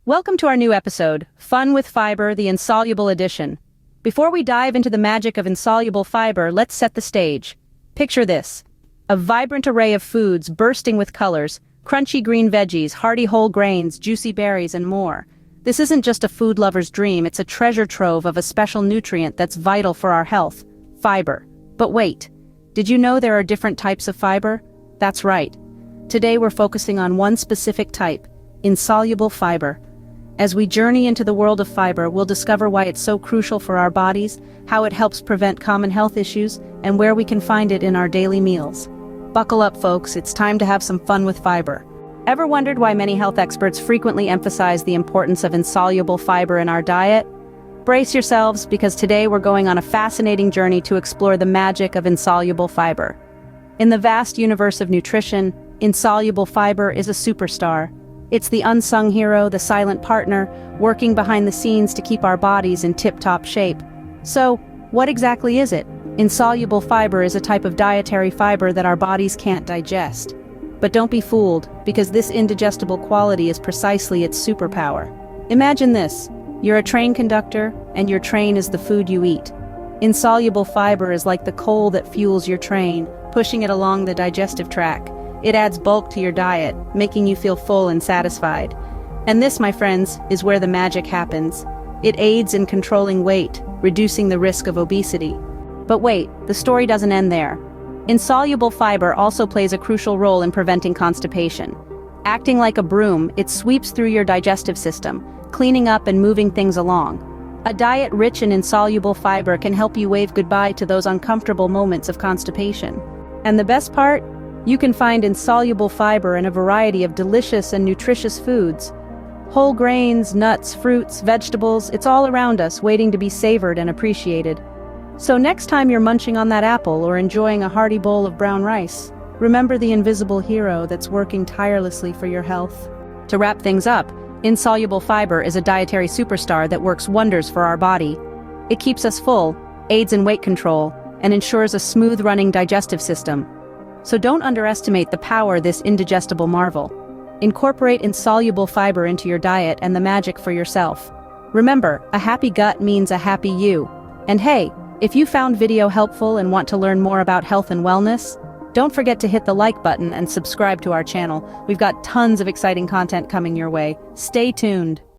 Welcome to our new episode, Fun with Fiber, the Insoluble Edition. Before we dive into the magic of insoluble fiber, let's set the stage. Picture this: a vibrant array of foods bursting with colors, crunchy green veggies, hearty whole grains, juicy berries, and more. This isn't just a food lover's dream, it's a treasure trove of a special nutrient that's vital for our health: fiber. But wait, did you know there are different types of fiber? That's right. Today we're focusing on one specific type: insoluble fiber. As we journey into the world of fiber, we'll discover why it's so crucial for our bodies, how it helps prevent common health issues, and where we can find it in our daily meals. Buckle up, folks, it's time to have some fun with fiber. Ever wondered why many health experts frequently emphasize the importance of insoluble fiber in our diet? Brace yourselves, because today we're going on a fascinating journey to explore the magic of insoluble fiber. In the vast universe of nutrition, insoluble fiber is a superstar. It's the unsung hero, the silent partner, working behind the scenes to keep our bodies in tip-top shape. So, what exactly is it? Insoluble fiber is a type of dietary fiber that our bodies can't digest. But don't be fooled, because this indigestible quality is precisely its superpower. Imagine this: you're a train conductor, and your train is the food you eat. Insoluble fiber is like the coal that fuels your train, pushing it along the digestive tract. It adds bulk to your diet, making you feel full and satisfied. And this, my friends, is where the magic happens. It aids in controlling weight, reducing the risk of obesity. But wait, the story doesn't end there. Insoluble fiber also plays a crucial role in preventing constipation. Acting like a broom, it sweeps through your digestive system, cleaning up and moving things along. A diet rich in insoluble fiber can help you wave goodbye to those uncomfortable moments of constipation. And the best part? You can find insoluble fiber in a variety of delicious and nutritious foods. Whole grains, nuts, fruits, vegetables, it's all around us, waiting to be savored and appreciated. So next time you're munching on that apple or enjoying a hearty bowl of brown rice, remember the invisible hero that's working tirelessly for your health. To wrap things up, insoluble fiber is a dietary superstar that works wonders for our body. It keeps us full, aids in weight control, and ensures a smooth-running digestive system. So don't underestimate the power of this indigestible marvel. Incorporate insoluble fiber into your diet and the magic for yourself. Remember, a happy gut means a happy you. And hey, if you found video helpful and want to learn more about health and wellness, don't forget to hit the like button and subscribe to our channel. We've got tons of exciting content coming your way. Stay tuned.